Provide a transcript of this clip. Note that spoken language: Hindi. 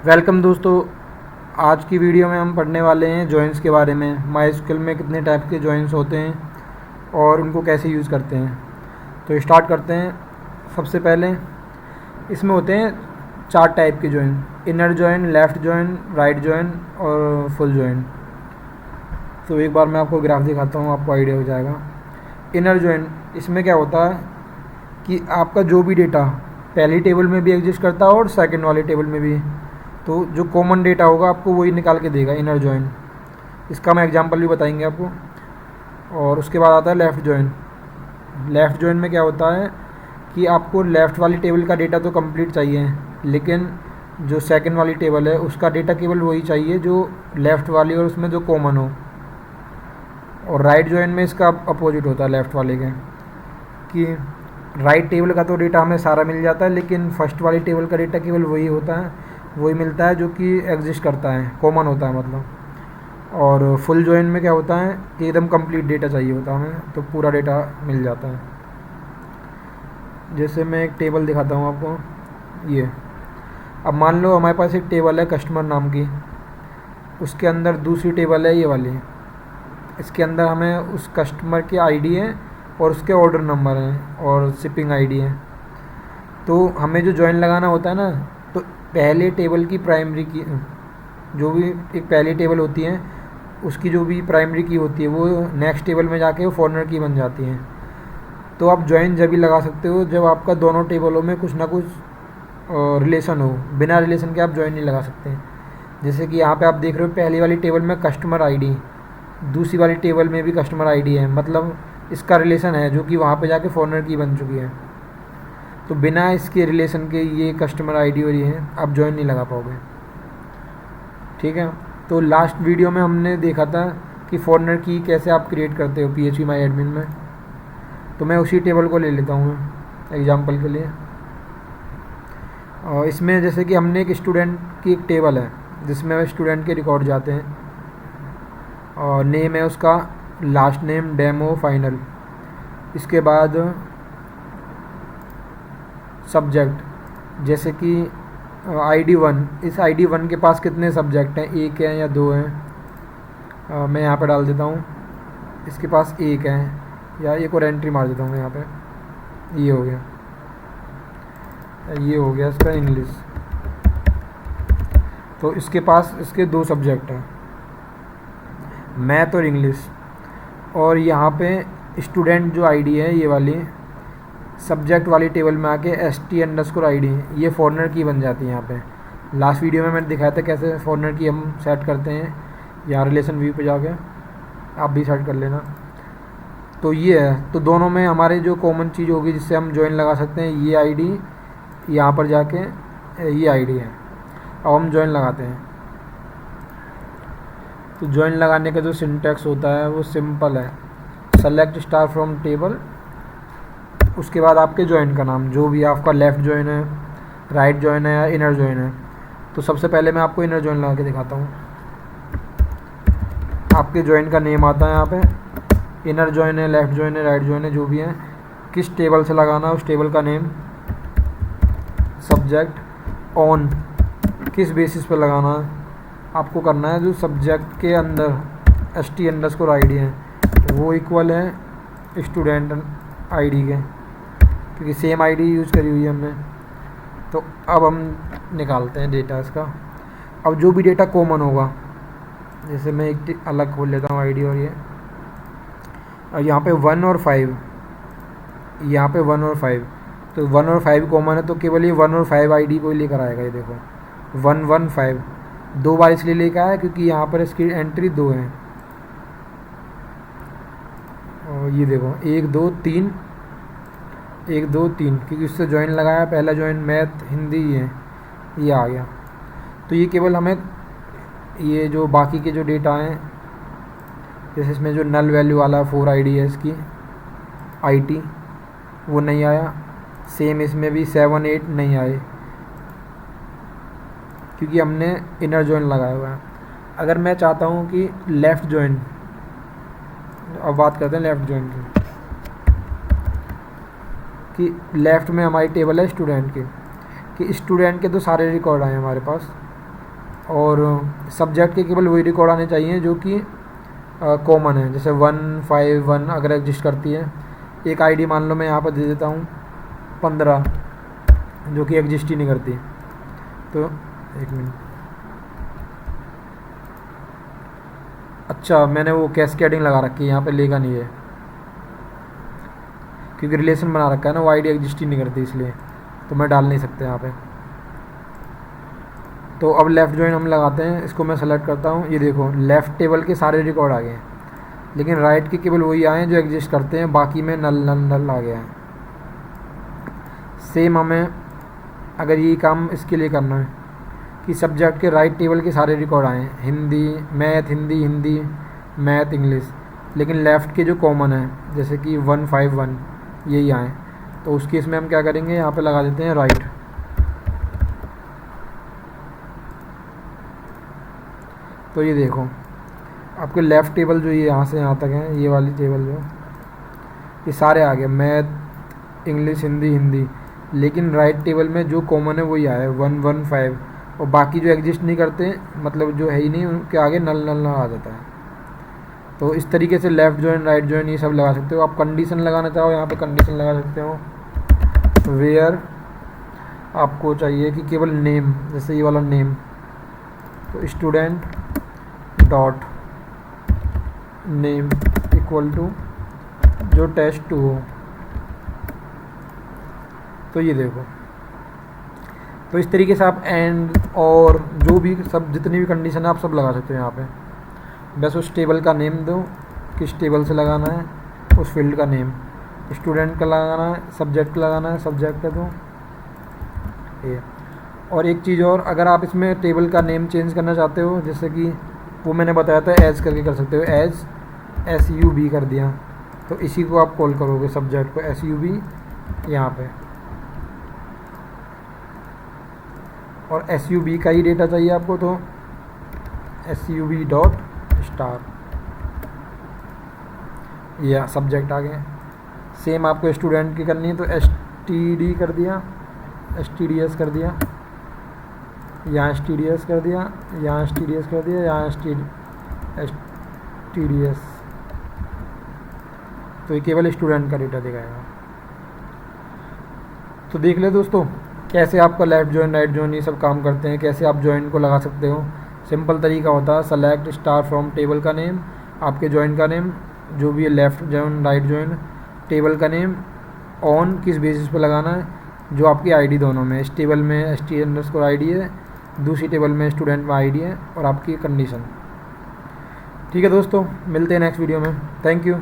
वेलकम दोस्तों। आज की वीडियो में हम पढ़ने वाले हैं जॉइंस के बारे में। माइस्क्ल में कितने टाइप के जॉइंस होते हैं और उनको कैसे यूज़ करते हैं। तो स्टार्ट करते हैं। सबसे पहले इसमें होते हैं 4 टाइप के join: inner join, left join, right join और फुल जॉइन। तो एक बार मैं आपको ग्राफ दिखाता हूँ, आपको आइडिया हो जाएगा। इनर जॉइन, इसमें क्या होता है कि आपका जो भी डेटा पहली टेबल में भी एग्जिस्ट करता है और सेकंड वाली टेबल में भी, तो जो कॉमन डेटा होगा आपको वही निकाल के देगा इनर जॉइन। इसका मैं एग्जांपल भी बताएंगे आपको। और उसके बाद आता है लेफ़्ट जॉइन। लेफ़्ट जॉइन में क्या होता है कि आपको लेफ़्ट वाली टेबल का डेटा तो कंप्लीट चाहिए, लेकिन जो सेकंड वाली टेबल है उसका डेटा केवल वही चाहिए जो लेफ़्ट वाली और उसमें जो कॉमन हो। और राइट जॉइन में इसका अपोजिट होता है लेफ़्ट वाले के, कि राइट टेबल का तो डेटा हमें सारा मिल जाता है, लेकिन फर्स्ट वाली टेबल का डेटा केवल वही होता है, वही मिलता है जो कि एग्जिस्ट करता है, कॉमन होता है मतलब। और फुल जॉइन में क्या होता है कि एकदम कंप्लीट डेटा चाहिए होता है हमें, तो पूरा डेटा मिल जाता है। जैसे मैं एक टेबल दिखाता हूँ आपको। ये अब मान लो हमारे पास एक टेबल है कस्टमर नाम की, उसके अंदर दूसरी टेबल है ये वाली। इसके अंदर हमें उस कस्टमर की आईडी है और उसके ऑर्डर नंबर हैं और शिपिंग आईडी है। तो हमें जो जॉइन लगाना होता है ना, तो पहले टेबल की प्राइमरी की, जो भी एक पहली टेबल होती है उसकी जो भी प्राइमरी की होती है वो नेक्स्ट टेबल में जाके वो फॉरनर की बन जाती है। तो आप जॉइन जब भी लगा सकते हो जब आपका दोनों टेबलों में कुछ ना कुछ रिलेशन हो। बिना रिलेशन के आप जॉइन नहीं लगा सकते। जैसे कि यहाँ पे आप देख रहे हो पहली वाली टेबल में कस्टमर आईडी, दूसरी वाली टेबल में भी कस्टमर आईडी है, मतलब इसका रिलेशन है जो कि वहाँ पे जाके फॉरनर की बन चुकी है। तो बिना इसके रिलेशन के ये कस्टमर आईडी और ये है, आप जॉइन नहीं लगा पाओगे। ठीक है। तो लास्ट वीडियो में हमने देखा था कि फॉरनर की कैसे आप क्रिएट करते हो PHP माई एडमिन में। तो मैं उसी टेबल को ले लेता हूँ एग्जांपल के लिए। और इसमें जैसे कि हमने एक स्टूडेंट की एक टेबल है जिसमें स्टूडेंट के रिकॉर्ड जाते हैं, और नेम है उसका लास्ट नेम डेमो फाइनल। इसके बाद सब्जेक्ट, जैसे कि ID1, इस ID1 के पास कितने सब्जेक्ट हैं, 1 हैं या 2 हैं। मैं यहाँ पे डाल देता हूँ इसके पास 1 है, या एक और एंट्री मार देता हूँ यहाँ पे। ये हो गया, ये हो गया इसका इंग्लिश। तो इसके पास इसके 2 सब्जेक्ट हैं, मैथ और इंग्लिश। और यहाँ पे स्टूडेंट जो आईडी है ये वाली सब्जेक्ट वाली टेबल में आके ST_ID, ये फॉरनर की बन जाती है यहाँ पे। लास्ट वीडियो में मैंने दिखाया था कैसे फॉरनर की हम सेट करते हैं। यहाँ रिलेशन व्यू पे जाके आप भी सेट कर लेना। तो ये है, तो दोनों में हमारे जो कॉमन चीज़ होगी जिससे हम जॉइन लगा सकते हैं, ये आईडी यहाँ पर जाके ये आईडी है। अब हम जॉइन लगाते हैं। तो जॉइन लगाने का जो सिंटैक्स होता है वो सिंपल है, सेलेक्ट स्टार फ्रॉम टेबल, उसके बाद आपके जॉइन का नाम, जो भी आपका लेफ़्ट जॉइन है, राइट जॉइन है या इनर जॉइन है। तो सबसे पहले मैं आपको इनर जॉइन लगा के दिखाता हूँ। आपके जॉइन का नेम आता है यहाँ पे, इनर जॉइन है, लेफ़्ट जॉइन है, राइट जॉइन है, जो भी है, किस टेबल से लगाना है उस टेबल का नेम, सब्जेक्ट, ऑन, किस बेसिस पर लगाना है आपको करना है। जो सब्जेक्ट के अंदर ST_ID है वो इक्वल है स्टूडेंट आईडी के, क्योंकि सेम आईडी यूज़ करी हुई है हमने। तो अब हम निकालते हैं डेटा इसका। अब जो भी डेटा कॉमन होगा, जैसे मैं एक अलग खोल लेता हूँ आईडी, और ये और यहाँ पे 1 और 5, यहाँ पे 1 और 5, तो 1 और 5 कॉमन है, तो केवल ये 1 और 5 आईडी को ही लेकर आएगा। ये देखो 115 2 बार इसलिए लेकर आया क्योंकि यहाँ पर इसकी एंट्री 2 है। और ये देखो 1 2 3, 1 2 3, क्योंकि उससे जॉइन लगाया, पहला जॉइन मैथ हिंदी है, ये आ गया। तो ये केवल हमें ये जो बाकी के जो डेटा हैं, जैसे इसमें जो नल वैल्यू वाला 4 ID है इसकी IT, वो नहीं आया। सेम इसमें भी 7 8 नहीं आए क्योंकि हमने इनर जॉइन लगाया हुआ है। अगर मैं चाहता हूँ कि लेफ़्ट जॉइन, अब बात करते हैं लेफ़्ट जॉइन की, कि लेफ़्ट में हमारी टेबल है स्टूडेंट की, कि स्टूडेंट के तो सारे रिकॉर्ड आए हमारे पास, और सब्जेक्ट के केवल वही रिकॉर्ड आने चाहिए जो कि कॉमन है, जैसे 151 अगर एग्जिस्ट करती है। एक आईडी मान लो मैं यहाँ पर दे देता हूँ 15 जो कि एग्जिस्ट ही नहीं करती। तो एक मिनट, अच्छा मैंने वो कैस्केडिंग लगा रखी है, यहाँ पे लेगा नहीं है क्योंकि रिलेशन बना रखा है ना, वो आईडी एग्जिस्ट ही नहीं करती इसलिए, तो मैं डाल नहीं सकता यहाँ पे। तो अब लेफ़्ट जॉइन हम लगाते हैं, इसको मैं सेलेक्ट करता हूँ। ये देखो लेफ़्ट टेबल के सारे रिकॉर्ड आ गए हैं, लेकिन राइट के केवल वही आए हैं जो एग्जिस्ट करते हैं, बाकी में नल नल नल आ गया है। सेम हमें अगर ये काम इसके लिए करना है कि सब्जेक्ट के राइट टेबल के सारे रिकॉर्ड आए, Hindi math, Hindi math English, लेकिन लेफ़्ट के जो कॉमन है जैसे कि 151 यही आए, तो उस केस में हम क्या करेंगे, यहाँ पे लगा देते हैं राइट। तो ये देखो आपके लेफ़्ट टेबल जो ये यहाँ से यहाँ तक है, ये वाली टेबल जो ये सारे आ गए, मैथ इंग्लिश हिंदी, लेकिन राइट टेबल में जो कॉमन है वही आया 115, और बाकी जो एग्जिस्ट नहीं करते मतलब जो है ही नहीं उनके आगे नल नल आ जाता है। तो इस तरीके से लेफ़्ट जॉइन राइट जॉइन ये सब लगा सकते हो। आप कंडीशन लगाना चाहो यहाँ पे कंडीशन लगा सकते हो, वेयर आपको चाहिए कि केवल नेम, जैसे ये वाला नेम, तो student dot name equal to जो टेस्ट 2 हो। तो ये देखो, तो इस तरीके से आप एंड और जो भी सब जितनी भी कंडीशन है आप सब लगा सकते हो यहाँ पे। बस उस टेबल का नेम दो, किस टेबल से लगाना है, उस फील्ड का नेम, स्टूडेंट का लगाना है, सब्जेक्ट का लगाना है, सब्जेक्ट का दो ये। और एक चीज़ और, अगर आप इसमें टेबल का नेम चेंज करना चाहते हो, जैसे कि वो मैंने बताया था एज करके कर सकते हो, एज SUB कर दिया, तो इसी को आप कॉल करोगे सब्जेक्ट को SUB यहाँ पे, और SUB का ही डेटा चाहिए आपको, तो SUB डॉट स्टार, या सब्जेक्ट आ गए। सेम आपको स्टूडेंट की करनी है तो STD कर दिया, STDS कर दिया, यहाँ STDS कर दिया, यहाँ STDS कर दिया, यहाँ STDS, तो ये केवल स्टूडेंट का डेटा दिखाएगा। तो देख ले दोस्तों कैसे आपका लेफ़्ट जॉइन राइट जॉइन ये सब काम करते हैं, कैसे आप जॉइन को लगा सकते हो। सिंपल तरीका होता है, सेलेक्ट स्टार फ्रॉम टेबल का नेम, आपके जॉइन का नेम जो भी है, left join right join, table का नेम, ऑन किस बेसिस पे लगाना है, जो आपकी आईडी दोनों में, इस टेबल में ST_ID है, दूसरी टेबल में स्टूडेंट में ID है, और आपकी कंडीशन। ठीक है दोस्तों, मिलते हैं नेक्स्ट वीडियो में। Thank you.